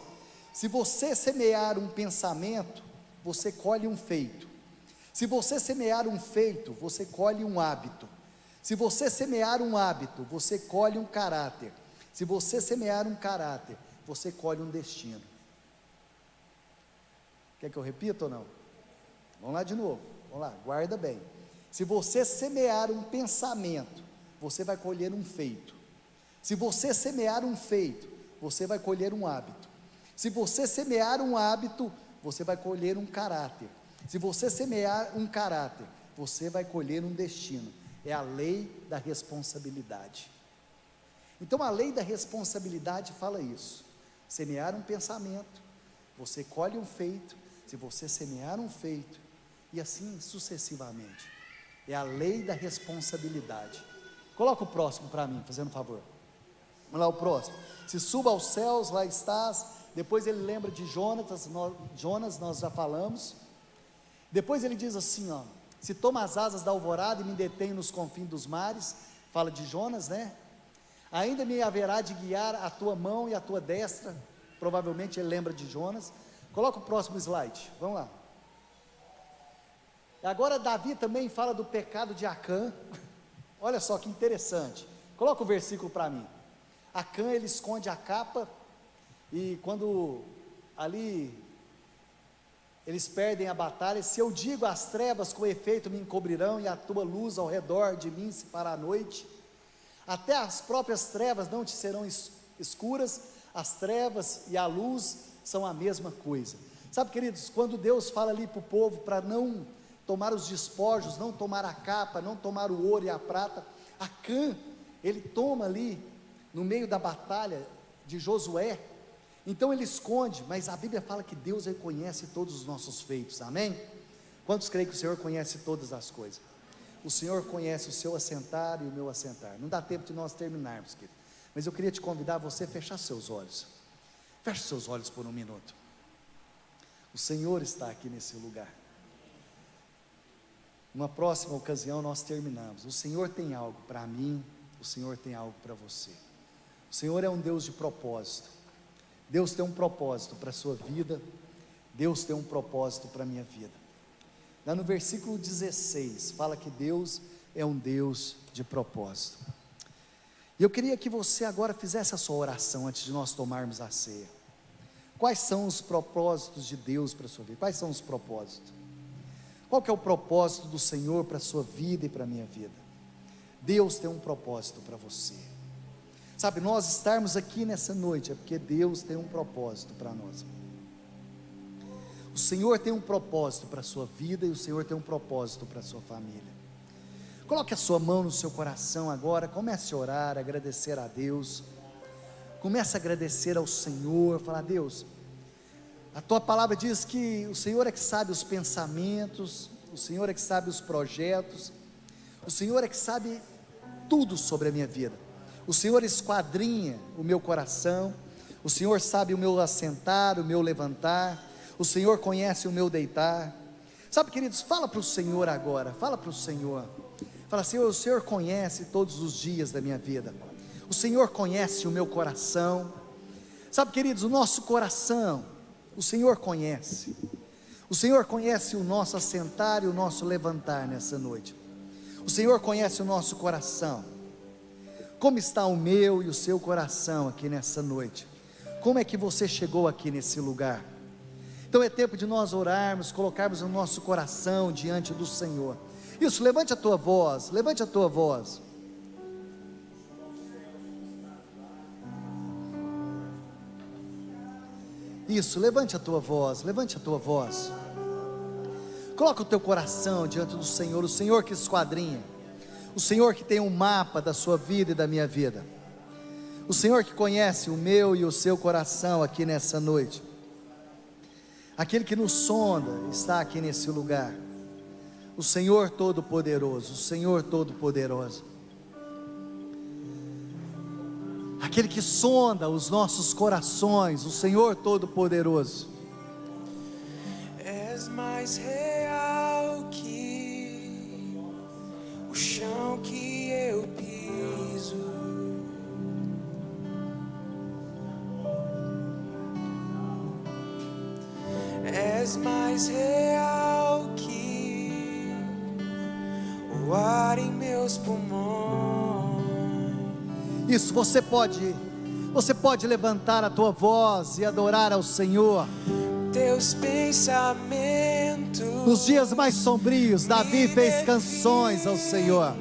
se você semear um pensamento, você colhe um feito. Se você semear um feito, você colhe um hábito. Se você semear um hábito, você colhe um caráter. Se você semear um caráter, você colhe um destino. Quer que eu repita ou não? Vamos lá de novo, vamos lá, guarda bem. Se você semear um pensamento, você vai colher um feito. Se você semear um feito, você vai colher um hábito. Se você semear um hábito, você vai colher um caráter. Se você semear um caráter, você vai colher um destino. É a lei da responsabilidade. Então a lei da responsabilidade fala isso: semear um pensamento, você colhe um feito. Se você semear um feito, e assim sucessivamente, é a lei da responsabilidade. Coloca o próximo para mim, fazendo um favor. Vamos lá, o próximo. Se suba aos céus, lá estás. Depois ele lembra de Jonas, nós já falamos. Depois ele diz assim, ó: se toma as asas da alvorada e me detém nos confins dos mares. Fala de Jonas, né? Ainda me haverá de guiar a tua mão e a tua destra. Provavelmente ele lembra de Jonas. Coloca o próximo slide, vamos lá. Agora Davi também fala do pecado de Acã. Olha só que interessante. Coloca o versículo para mim. Acã, ele esconde a capa, e quando ali eles perdem a batalha: se eu digo as trevas com efeito me encobrirão, e a tua luz ao redor de mim se fará a noite, até as próprias trevas não te serão escuras. As trevas e a luz são a mesma coisa. Sabe, queridos, quando Deus fala ali para o povo para não tomar os despojos, não tomar a capa, não tomar o ouro e a prata, Acã, ele toma ali no meio da batalha de Josué. Então ele esconde, mas a Bíblia fala que Deus reconhece todos os nossos feitos, amém? Quantos creem que o Senhor conhece todas as coisas? O Senhor conhece o seu assentar e o meu assentar. Não dá tempo de nós terminarmos, querido, mas eu queria te convidar a você fechar seus olhos. Feche seus olhos por um minuto. O Senhor está aqui nesse lugar. Numa próxima ocasião nós terminamos. O Senhor tem algo para mim, o Senhor tem algo para você. O Senhor é um Deus de propósito. Deus tem um propósito para a sua vida, Deus tem um propósito para a minha vida. Lá no versículo 16, fala que Deus é um Deus de propósito. E eu queria que você agora fizesse a sua oração antes de nós tomarmos a ceia. Quais são os propósitos de Deus para a sua vida? Quais são os propósitos? Qual que é o propósito do Senhor para a sua vida e para a minha vida? Deus tem um propósito para você. Sabe, nós estarmos aqui nessa noite é porque Deus tem um propósito para nós. O Senhor tem um propósito para a sua vida e o Senhor tem um propósito para a sua família. Coloque a sua mão no seu coração agora, comece a orar, agradecer a Deus. Comece a agradecer ao Senhor, falar: Deus, a tua palavra diz que o Senhor é que sabe os pensamentos, o Senhor é que sabe os projetos, o Senhor é que sabe tudo sobre a minha vida. O Senhor esquadrinha o meu coração, o Senhor sabe o meu assentar, o meu levantar, o Senhor conhece o meu deitar. Sabe, queridos, fala para o Senhor agora, fala para o Senhor, fala: Senhor, o Senhor conhece todos os dias da minha vida, o Senhor conhece o meu coração. Sabe, queridos, o nosso coração, o Senhor conhece o nosso assentar e o nosso levantar nessa noite. O Senhor conhece o nosso coração. Como está o meu e o seu coração aqui nessa noite? Como é que você chegou aqui nesse lugar? Então é tempo de nós orarmos, colocarmos o nosso coração diante do Senhor. Isso, levante a tua voz, levante a tua voz. Isso, levante a tua voz, levante a tua voz. Coloca o teu coração diante do Senhor, o Senhor que esquadrinha, o Senhor que tem um mapa da sua vida e da minha vida, o Senhor que conhece o meu e o seu coração aqui nessa noite, aquele que nos sonda está aqui nesse lugar, o Senhor Todo-Poderoso, o Senhor Todo-Poderoso, aquele que sonda os nossos corações, o Senhor Todo-Poderoso. És mais real que o chão que eu piso. És mais real que o ar em meus pulmões. Isso, você pode levantar a tua voz e adorar ao Senhor. Teus pensamentos. Nos dias mais sombrios, Davi fez canções ao Senhor.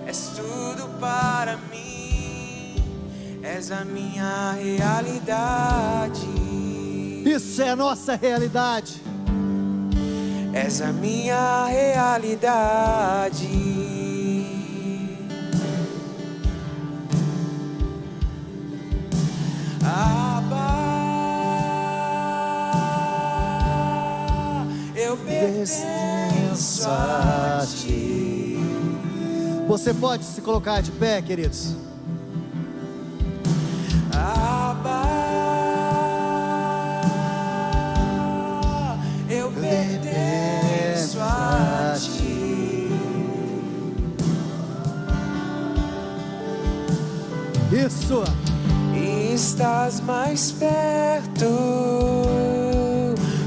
És tudo para mim, és a minha realidade. Isso é a nossa realidade. És a minha realidade. Eu pertenço a ti. Você pode se colocar de pé, queridos. Abba, eu pertenço a ti. Isso. Estás mais perto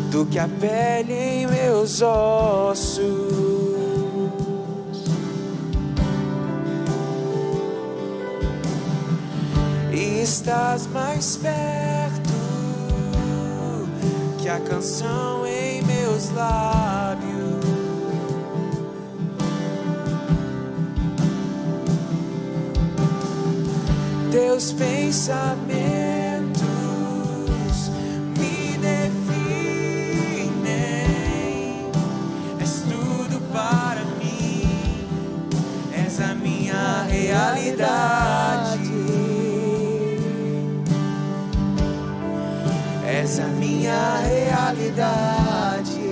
do que a pele em meus ossos. Estás mais perto que a canção em meus lábios. Teus pensamentos me definem. És tudo para mim, és a minha realidade. eternidade.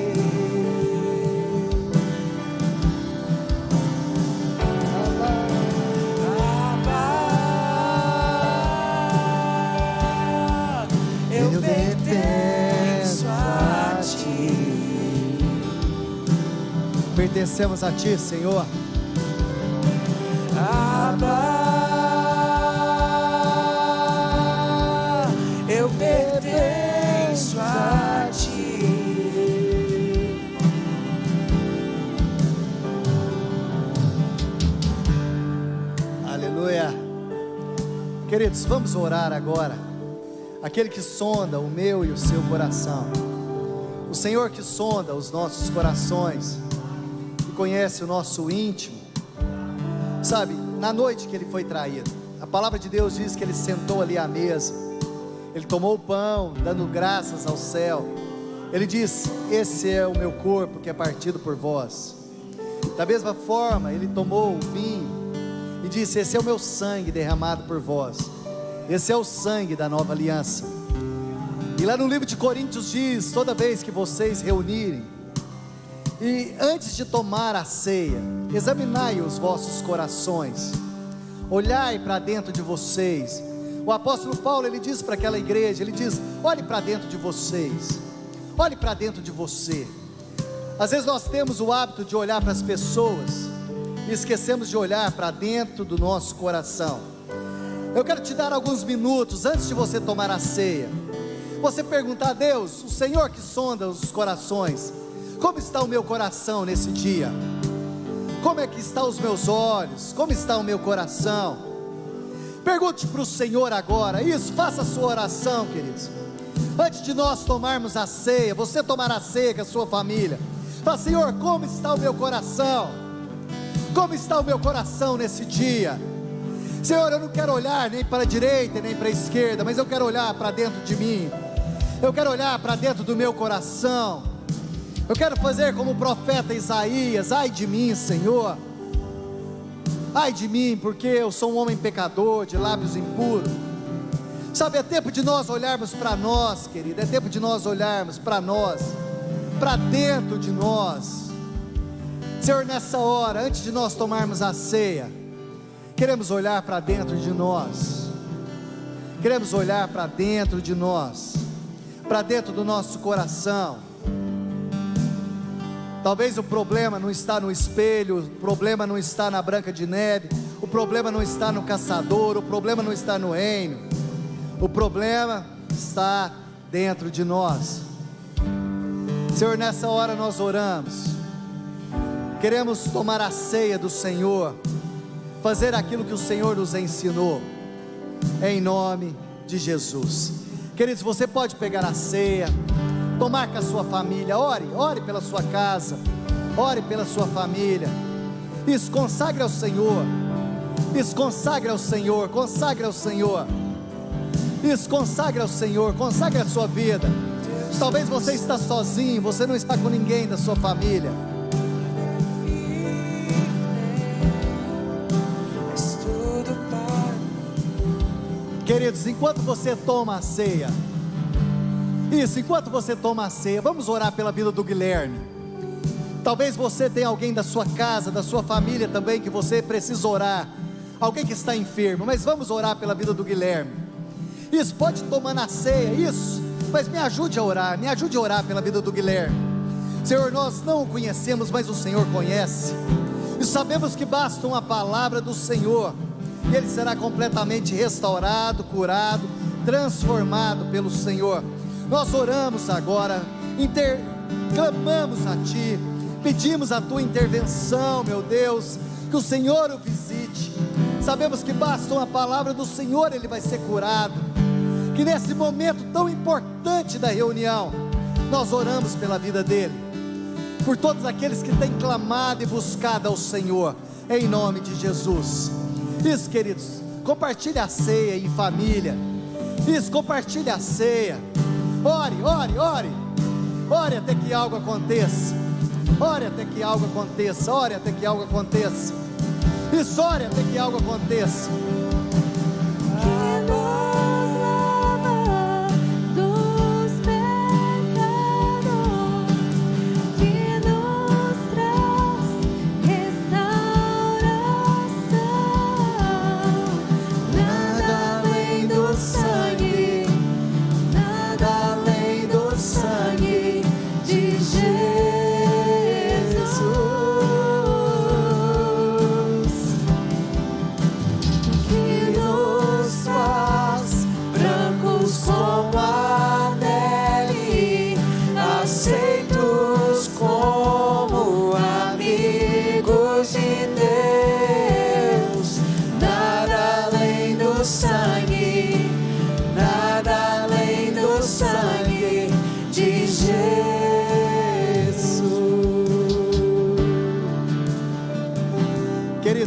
Eu pertenço a ti. Pertencemos a ti, Senhor. Abba, eu pertenço a ti. Aleluia. Queridos, vamos orar agora. Aquele que sonda o meu e o seu coração, o Senhor que sonda os nossos corações, que conhece o nosso íntimo. Sabe, na noite que ele foi traído, a palavra de Deus diz que ele sentou ali à mesa, ele tomou o pão, dando graças ao céu. Ele disse: esse é o meu corpo que é partido por vós. Da mesma forma, ele tomou o vinho e disse: esse é o meu sangue derramado por vós. Esse é o sangue da nova aliança. E lá no livro de Coríntios diz: toda vez que vocês reunirem, e antes de tomar a ceia, examinai os vossos corações, olhai para dentro de vocês. O apóstolo Paulo, ele diz para aquela igreja, ele diz: olhe para dentro de vocês, olhe para dentro de você. Às vezes nós temos o hábito de olhar para as pessoas e esquecemos de olhar para dentro do nosso coração. Eu quero te dar alguns minutos antes de você tomar a ceia, você perguntar a Deus, o Senhor que sonda os corações: como está o meu coração nesse dia? Como é que estão os meus olhos? Como está o meu coração? Pergunte para o Senhor agora, isso, faça a sua oração, queridos. Antes de nós tomarmos a ceia, você tomar a ceia com a sua família, fala: Senhor, como está o meu coração? Como está o meu coração nesse dia? Senhor, eu não quero olhar nem para a direita nem para a esquerda, mas eu quero olhar para dentro de mim. Eu quero olhar para dentro do meu coração. Eu quero fazer como o profeta Isaías: ai de mim, Senhor, ai de mim, porque eu sou um homem pecador, de lábios impuros. Sabe, é tempo de nós olharmos para nós, querido, é tempo de nós olharmos para nós, para dentro de nós. Senhor, nessa hora, antes de nós tomarmos a ceia, queremos olhar para dentro de nós, queremos olhar para dentro de nós, para dentro do nosso coração. Talvez o problema não está no espelho, o problema não está na Branca de Neve, o problema não está no caçador, o problema não está no reino, o problema está dentro de nós. Senhor, nessa hora nós oramos, queremos tomar a ceia do Senhor, fazer aquilo que o Senhor nos ensinou, em nome de Jesus. Queridos, você pode pegar a ceia, tomar com a sua família, ore pela sua casa, ore pela sua família. Isso, consagre ao Senhor. Isso, consagre ao Senhor, consagre ao Senhor. Isso, consagre ao Senhor, consagre a sua vida. Talvez você está sozinho, você não está com ninguém da sua família. Queridos, enquanto você toma a ceia, enquanto você toma a ceia, vamos orar pela vida do Guilherme. Talvez você tenha alguém da sua casa, da sua família também, que você precisa orar, alguém que está enfermo, mas vamos orar pela vida do Guilherme. Isso, pode tomar na ceia, isso, mas me ajude a orar pela vida do Guilherme. Senhor, nós não o conhecemos, mas o Senhor conhece, e sabemos que basta uma palavra do Senhor, e ele será completamente restaurado, curado, transformado pelo Senhor. Nós oramos agora, clamamos a Ti, pedimos a Tua intervenção, meu Deus, que o Senhor o visite. Sabemos que basta uma palavra do Senhor, ele vai ser curado. Que nesse momento tão importante da reunião, nós oramos pela vida dele, por todos aqueles que têm clamado e buscado ao Senhor, em nome de Jesus. Isso, queridos, compartilhe a ceia em família. Isso, compartilhe a ceia. Ore até que algo aconteça. Ore até que algo aconteça. Ore até que algo aconteça. Isso, ore até que algo aconteça. Que nos lava dos pecados.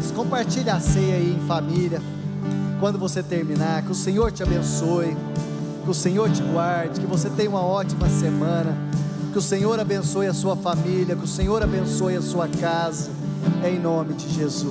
Queridos, compartilhe a ceia aí em família. Quando você terminar, que o Senhor te abençoe, que o Senhor te guarde, que você tenha uma ótima semana, que o Senhor abençoe a sua família, que o Senhor abençoe a sua casa, em nome de Jesus.